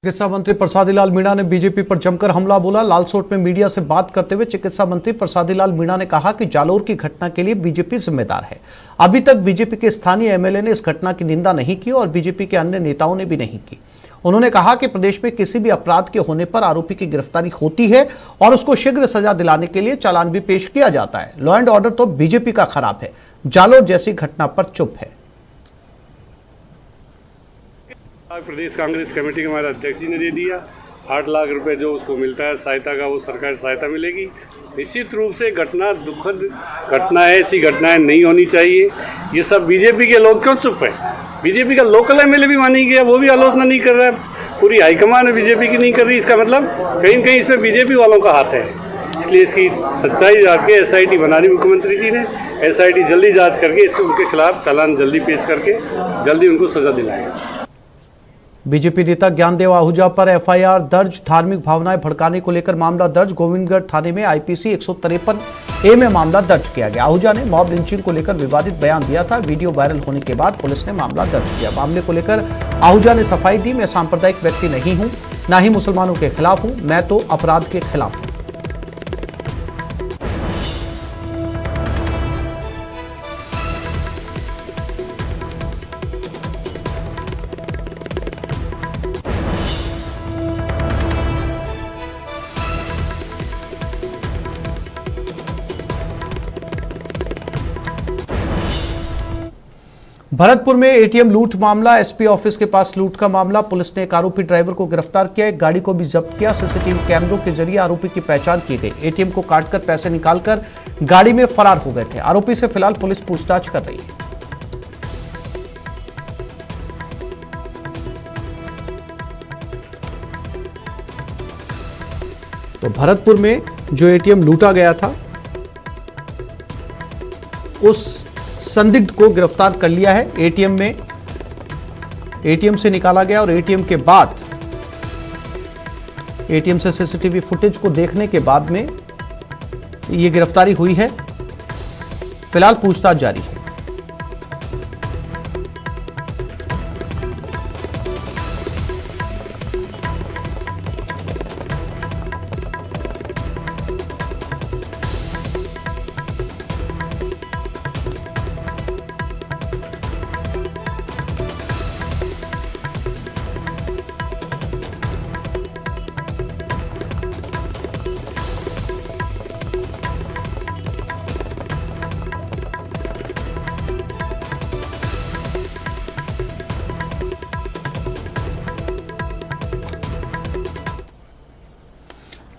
चिकित्सा मंत्री प्रसादी लाल मीणा ने बीजेपी पर जमकर हमला बोला। लालसोट में मीडिया से बात करते हुए चिकित्सा मंत्री प्रसादी लाल मीणा ने कहा कि जालोर की घटना के लिए बीजेपी जिम्मेदार है। अभी तक बीजेपी के स्थानीय एमएलए ने इस घटना की निंदा नहीं की और बीजेपी के अन्य नेताओं ने भी नहीं की। उन्होंने कहा कि प्रदेश में किसी भी अपराध के होने पर आरोपी की गिरफ्तारी होती है और उसको शीघ्र सजा दिलाने के लिए चालान भी पेश किया जाता है। लॉ एंड ऑर्डर तो बीजेपी का खराब है, जालोर जैसी घटना पर चुप है। प्रदेश कांग्रेस कमेटी के हमारे अध्यक्ष जी ने दे दिया 8 लाख रुपए जो उसको मिलता है सहायता का, वो सरकारी सहायता मिलेगी। निश्चित रूप से घटना दुखद घटना है, ऐसी घटनाएं नहीं होनी चाहिए। ये सब बीजेपी के लोग क्यों चुप है? बीजेपी का लोकल एमएलए भी मानी गया, वो भी आलोचना नहीं कर रहा है। पूरी हाईकमान बीजेपी की नहीं कर रही। इसका मतलब कहीं न कहीं इसमें बीजेपी वालों का हाथ है। इसलिए इसकी सच्चाई जाके एसआईटी बना रही मुख्यमंत्री जी ने। एसआईटी जल्दी जाँच करके इसके उनके खिलाफ चालान जल्दी पेश करके जल्दी उनको सजा दिलाएगा। बीजेपी नेता ज्ञानदेव आहूजा पर एफआईआर दर्ज। धार्मिक भावनाएं भड़काने को लेकर मामला दर्ज। गोविंदगढ़ थाने में आईपीसी 153A में मामला दर्ज किया गया। आहूजा ने मॉब लिंचिंग को लेकर विवादित बयान दिया था। वीडियो वायरल होने के बाद पुलिस ने मामला दर्ज किया। मामले को लेकर आहूजा ने सफाई दी, मैं सांप्रदायिक व्यक्ति नहीं हूं, ना ही मुसलमानों के खिलाफ हूं, मैं तो अपराध के खिलाफ हूं। भरतपुर में एटीएम लूट मामला। एसपी ऑफिस के पास लूट का मामला। पुलिस ने एक आरोपी ड्राइवर को गिरफ्तार किया, एक गाड़ी को भी जब्त किया। सीसीटीवी कैमरों के जरिए आरोपी की पहचान की गई। एटीएम को काटकर पैसे निकालकर गाड़ी में फरार हो गए थे। आरोपी से फिलहाल पुलिस पूछताछ कर रही है। तो भरतपुर में जो एटीएम लूटा गया था उस संदिग्ध को गिरफ्तार कर लिया है। एटीएम से निकाला गया और एटीएम के बाद एटीएम से सीसीटीवी फुटेज को देखने के बाद में ये गिरफ्तारी हुई है। फिलहाल पूछताछ जारी है।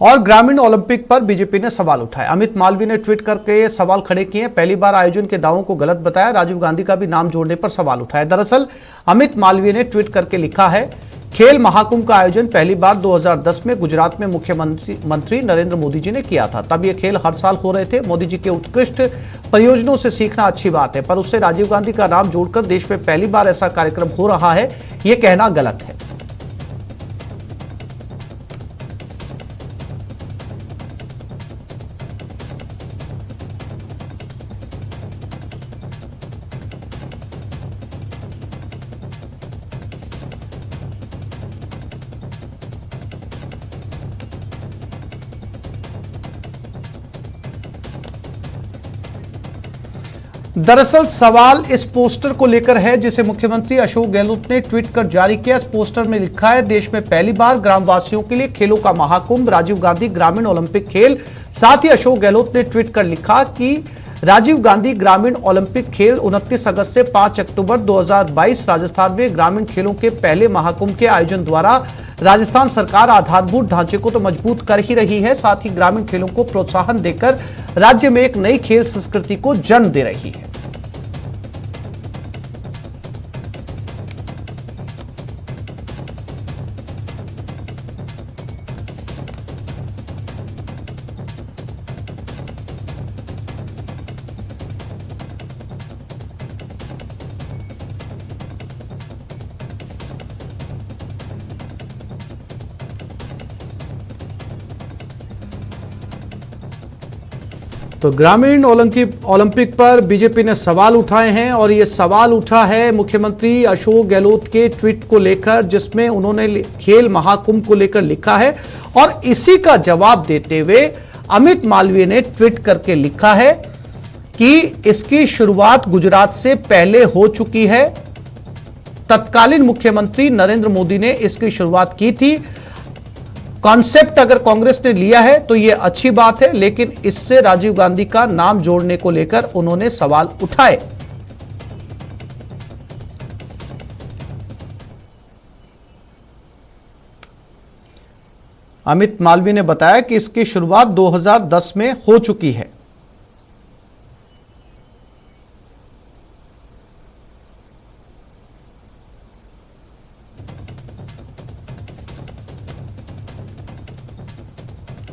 और ग्रामीण ओलंपिक पर बीजेपी ने सवाल उठाए। अमित मालवीय ने ट्वीट करके सवाल खड़े किए। पहली बार आयोजन के दावों को गलत बताया। राजीव गांधी का भी नाम जोड़ने पर सवाल उठाया। दरअसल अमित मालवीय ने ट्वीट करके लिखा है, खेल महाकुंभ का आयोजन पहली बार 2010 में गुजरात में मुख्यमंत्री नरेंद्र मोदी जी ने किया था। तब ये खेल हर साल हो रहे थे। मोदी जी के उत्कृष्ट परियोजनों से सीखना अच्छी बात है, पर उससे राजीव गांधी का नाम जोड़कर देश में पहली बार ऐसा कार्यक्रम हो रहा है, ये कहना गलत है। दरअसल सवाल इस पोस्टर को लेकर है जिसे मुख्यमंत्री अशोक गहलोत ने ट्वीट कर जारी किया। इस पोस्टर में लिखा है, देश में पहली बार ग्रामवासियों के लिए खेलों का महाकुंभ, राजीव गांधी ग्रामीण ओलंपिक खेल। साथ ही अशोक गहलोत ने ट्वीट कर लिखा कि राजीव गांधी ग्रामीण ओलंपिक खेल 29 अगस्त से 5 अक्टूबर 2022 राजस्थान में ग्रामीण खेलों के पहले महाकुंभ के आयोजन द्वारा राजस्थान सरकार आधारभूत ढांचे को तो मजबूत कर ही रही है, साथ ही ग्रामीण खेलों को प्रोत्साहन देकर राज्य में एक नई खेल संस्कृति को जन्म दे रही है। तो ग्रामीण ओलंपिक पर बीजेपी ने सवाल उठाए हैं और ये सवाल उठा है मुख्यमंत्री अशोक गहलोत के ट्वीट को लेकर, जिसमें उन्होंने खेल महाकुंभ को लेकर लिखा है। और इसी का जवाब देते हुए अमित मालवीय ने ट्वीट करके लिखा है कि इसकी शुरुआत गुजरात से पहले हो चुकी है। तत्कालीन मुख्यमंत्री नरेंद्र मोदी ने इसकी शुरुआत की थी। कॉन्सेप्ट अगर कांग्रेस ने लिया है तो यह अच्छी बात है, लेकिन इससे राजीव गांधी का नाम जोड़ने को लेकर उन्होंने सवाल उठाए। अमित मालवीय ने बताया कि इसकी शुरुआत 2010 में हो चुकी है।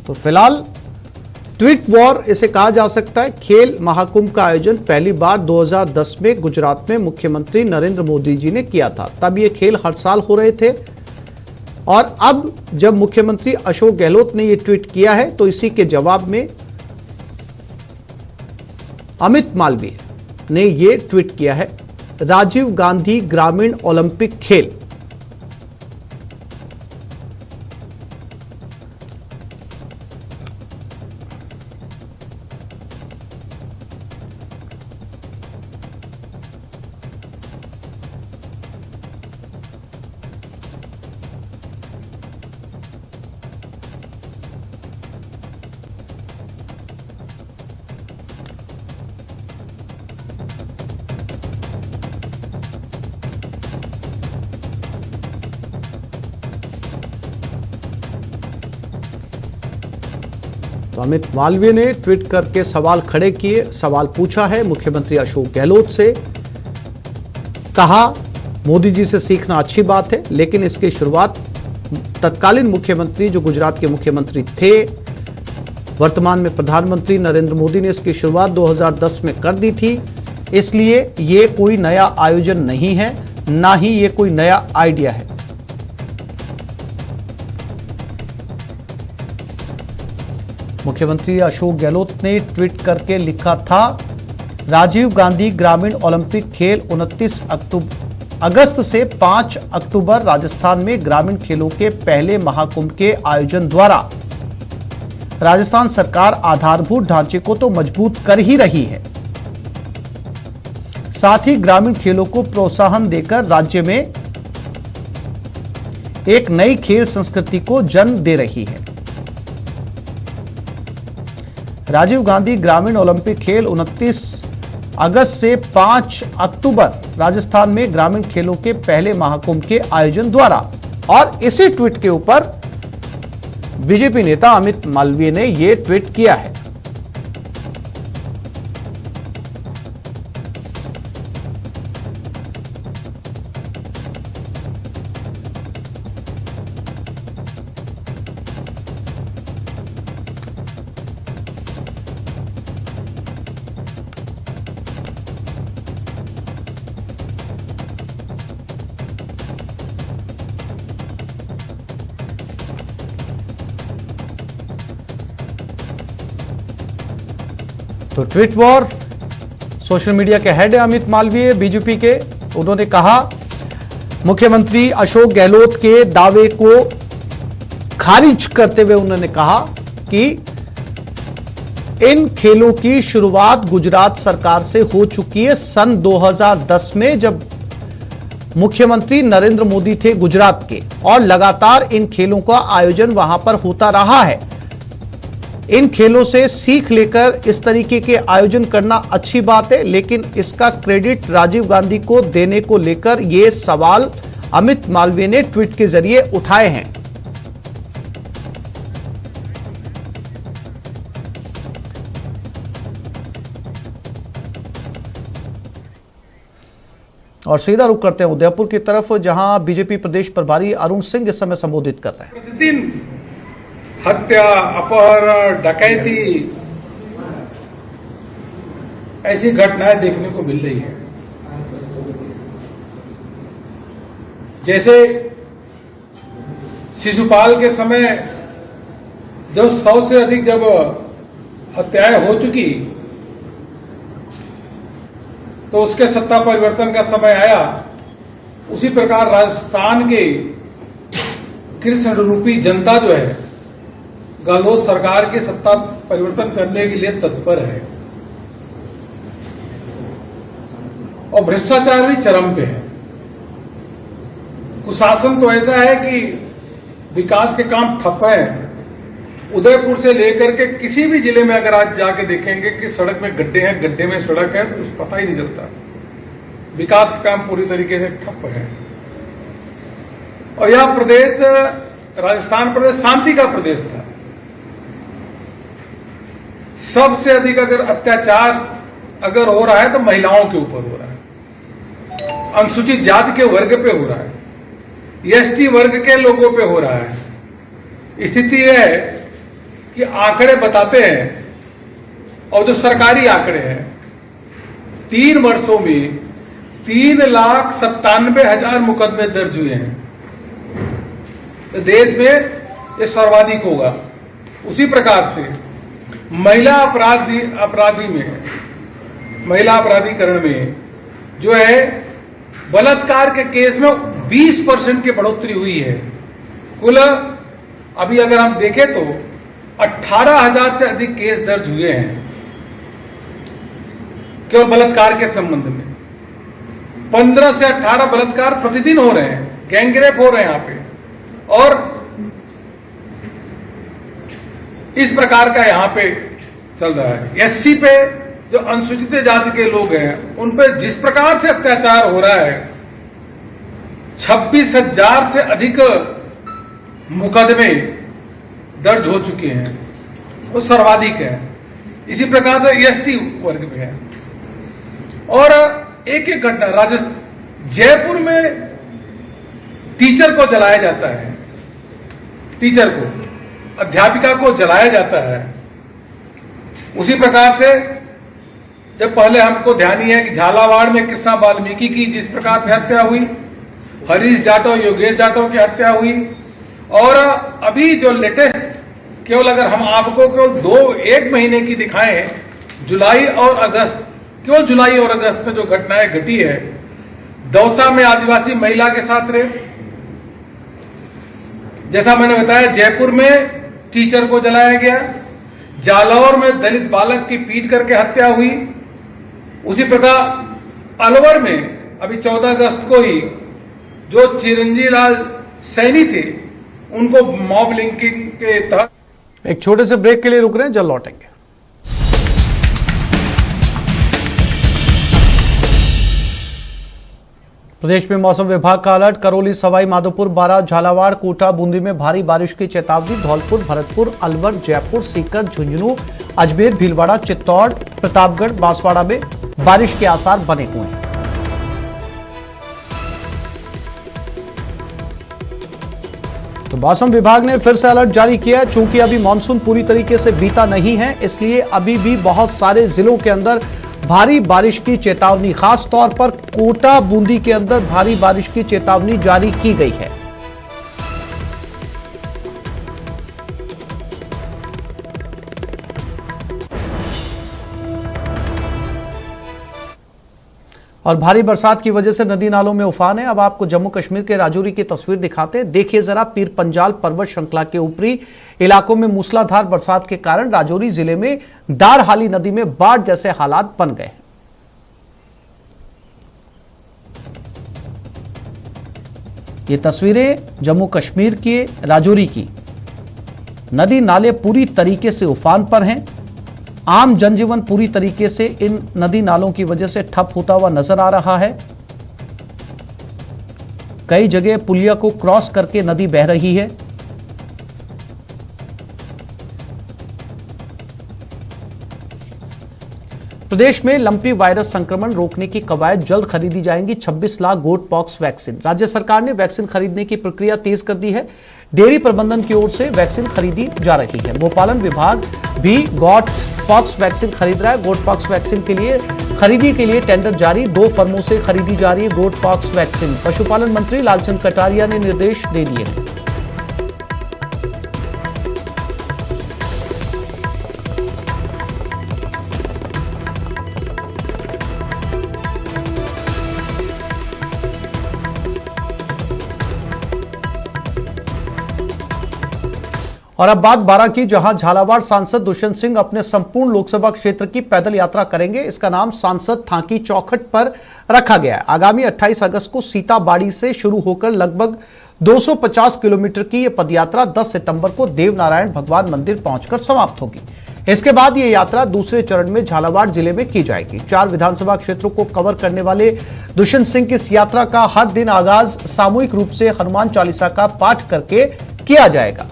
तो फिलहाल ट्वीट वॉर इसे कहा जा सकता है। खेल महाकुंभ का आयोजन पहली बार 2010 में गुजरात में मुख्यमंत्री नरेंद्र मोदी जी ने किया था। तब ये खेल हर साल हो रहे थे और अब जब मुख्यमंत्री अशोक गहलोत ने ये ट्वीट किया है तो इसी के जवाब में अमित मालवीय ने ये ट्वीट किया है। राजीव गांधी ग्रामीण ओलंपिक खेल तो अमित मालवीय ने ट्वीट करके सवाल खड़े किए, सवाल पूछा है मुख्यमंत्री अशोक गहलोत से। कहा मोदी जी से सीखना अच्छी बात है, लेकिन इसकी शुरुआत तत्कालीन मुख्यमंत्री जो गुजरात के मुख्यमंत्री थे, वर्तमान में प्रधानमंत्री नरेंद्र मोदी ने इसकी शुरुआत 2010 में कर दी थी। इसलिए ये कोई नया आयोजन नहीं है, ना ही ये कोई नया आइडिया है। मुख्यमंत्री अशोक गहलोत ने ट्वीट करके लिखा था, राजीव गांधी ग्रामीण ओलंपिक खेल 29 अगस्त से 5 अक्टूबर राजस्थान में ग्रामीण खेलों के पहले महाकुंभ के आयोजन द्वारा राजस्थान सरकार आधारभूत ढांचे को तो मजबूत कर ही रही है, साथ ही ग्रामीण खेलों को प्रोत्साहन देकर राज्य में एक नई खेल संस्कृति को जन्म दे रही है। राजीव गांधी ग्रामीण ओलंपिक खेल 29 अगस्त से 5 अक्टूबर राजस्थान में ग्रामीण खेलों के पहले महाकुंभ के आयोजन द्वारा, और इसी ट्वीट के ऊपर बीजेपी नेता अमित मालवीय ने यह ट्वीट किया है। तो ट्वीट वॉर सोशल मीडिया के हेड है अमित मालवीय बीजेपी के। उन्होंने कहा मुख्यमंत्री अशोक गहलोत के दावे को खारिज करते हुए उन्होंने कहा कि इन खेलों की शुरुआत गुजरात सरकार से हो चुकी है। सन 2010 में जब मुख्यमंत्री नरेंद्र मोदी थे गुजरात के, और लगातार इन खेलों का आयोजन वहां पर होता रहा है। इन खेलों से सीख लेकर इस तरीके के आयोजन करना अच्छी बात है, लेकिन इसका क्रेडिट राजीव गांधी को देने को लेकर यह सवाल अमित मालवीय ने ट्वीट के जरिए उठाए हैं। और सीधा रुख करते हैं उदयपुर की तरफ, जहां बीजेपी प्रदेश प्रभारी अरुण सिंह इस समय संबोधित कर रहे हैं। प्रतिदिन हत्या, अपहरण, डकैती, ऐसी घटनाएं देखने को मिल रही है। जैसे शिशुपाल के समय जो 100 से अधिक जब हत्याएं हो चुकी, तो उसके सत्ता परिवर्तन का समय आया। उसी प्रकार राजस्थान के कृष्ण रूपी जनता जो है गहलोत सरकार की सत्ता परिवर्तन करने के लिए तत्पर है और भ्रष्टाचार भी चरम पे है। कुशासन तो ऐसा है कि विकास के काम ठप हैं। उदयपुर से लेकर के किसी भी जिले में अगर आज जाके देखेंगे कि सड़क में गड्ढे हैं, गड्ढे में सड़क है, तो कुछ पता ही नहीं चलता। विकास का काम पूरी तरीके से ठप है। और यह प्रदेश, राजस्थान प्रदेश शांति का प्रदेश था। सबसे अधिक अगर अत्याचार अगर हो रहा है तो महिलाओं के ऊपर हो रहा है, अनुसूचित जाति के वर्ग पे हो रहा है, एसटी वर्ग के लोगों पे हो रहा है। स्थिति यह है कि आंकड़े बताते हैं, और जो सरकारी आंकड़े हैं, 3 वर्षों में 3,97,000 मुकदमे दर्ज हुए हैं। तो देश में ये सर्वाधिक होगा। उसी प्रकार से महिला अपराधीकरण में जो है बलात्कार के केस में 20% की बढ़ोतरी हुई है। कुल अभी अगर हम देखें तो 18,000 से अधिक केस दर्ज हुए हैं केवल बलात्कार के संबंध में। 15 से 18 बलात्कार प्रतिदिन हो रहे हैं, गैंगरेप हो रहे हैं यहाँ पे। और इस प्रकार का यहाँ पे चल रहा है। एससी पे जो अनुसूचित जाति के लोग हैं उन पे जिस प्रकार से अत्याचार हो रहा है, 26,000 से अधिक मुकदमे दर्ज हो चुके हैं, वो सर्वाधिक है। इसी प्रकार से एसटी वर्ग में है। और एक एक घटना जयपुर में टीचर को जलाया जाता है, टीचर को, अध्यापिका को जलाया जाता है। उसी प्रकार से जब पहले हमको ध्यान ही है कि झालावाड़ में कृष्णा वाल्मीकि की जिस प्रकार से हत्या हुई, हरीश जाटव, योगेश जाटव की हत्या हुई, और अभी जो लेटेस्ट केवल अगर हम आपको केवल 1 महीने की दिखाएं, जुलाई और अगस्त, केवल जुलाई और अगस्त में जो घटनाएं घटी है, दौसा में आदिवासी महिला के साथ रेप, जैसा मैंने बताया जयपुर में टीचर को जलाया गया, जालौर में दलित बालक की पीट करके हत्या हुई। उसी प्रकार अलवर में अभी 14 अगस्त को ही जो चिरंजीव लाल सैनी थे उनको मॉब लिंचिंग के तहत। एक छोटे से ब्रेक के लिए रुक रहे हैं, जल्द लौटेंगे। प्रदेश में मौसम विभाग का अलर्ट। करौली, सवाई माधोपुर, बारां, झालावाड़, कोटा, बूंदी में भारी बारिश की चेतावनी। धौलपुर, भरतपुर, अलवर, जयपुर, सीकर, झुंझुनू, अजमेर, भीलवाड़ा, चित्तौड़, प्रतापगढ़, बांसवाड़ा में बारिश के आसार बने हुए हैं। तो मौसम विभाग ने फिर से अलर्ट जारी किया है। चूंकि अभी मानसून पूरी तरीके से बीता नहीं है, इसलिए अभी भी बहुत सारे जिलों के अंदर भारी बारिश की चेतावनी, खास तौर पर कोटा, बूंदी के अंदर भारी बारिश की चेतावनी जारी की गई है। और भारी बरसात की वजह से नदी नालों में उफान है। अब आपको जम्मू कश्मीर के राजौरी की तस्वीर दिखाते हैं। देखिए जरा, पीर पंजाल पर्वत श्रृंखला के ऊपरी इलाकों में मूसलाधार बरसात के कारण राजौरी जिले में दारहाली नदी में बाढ़ जैसे हालात बन गए। ये तस्वीरें जम्मू कश्मीर के राजौरी की। नदी नाले पूरी तरीके से उफान पर हैं। आम जनजीवन पूरी तरीके से इन नदी नालों की वजह से ठप होता हुआ नजर आ रहा है। कई जगह पुलिया को क्रॉस करके नदी बह रही है। प्रदेश में लंपी वायरस संक्रमण रोकने की कवायद जल्द खरीदी जाएंगी। 26 लाख गोट पॉक्स वैक्सीन। राज्य सरकार ने वैक्सीन खरीदने की प्रक्रिया तेज कर दी है। डेयरी प्रबंधन की ओर से वैक्सीन खरीदी जा रही है। गोपालन विभाग भी गोट पॉक्स वैक्सीन खरीद रहा है। गोट पॉक्स वैक्सीन के लिए खरीदी के लिए टेंडर जारी। 2 फर्मों से खरीदी जा रही है गोट पॉक्स वैक्सीन। पशुपालन मंत्री लालचंद कटारिया ने निर्देश दे दिए। और अब बात बारां की, जहां झालावाड़ सांसद दुष्यंत सिंह अपने संपूर्ण लोकसभा क्षेत्र की पैदल यात्रा करेंगे। इसका नाम सांसद थांकी चौखट पर रखा गया है। आगामी 28 अगस्त को सीताबाड़ी से शुरू होकर लगभग 250 किलोमीटर की यह पदयात्रा 10 सितंबर को देवनारायण भगवान मंदिर पहुंचकर समाप्त होगी। इसके बाद यह यात्रा दूसरे चरण में झालावाड़ जिले में की जाएगी। 4 विधानसभा क्षेत्रों को कवर करने वाले दुष्यंत सिंह की इस यात्रा का हर दिन आगाज सामूहिक रूप से हनुमान चालीसा का पाठ करके किया जाएगा।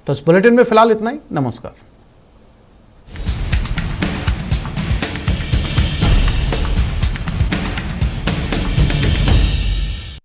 तो इस बुलेटिन में फिलहाल इतना ही। नमस्कार।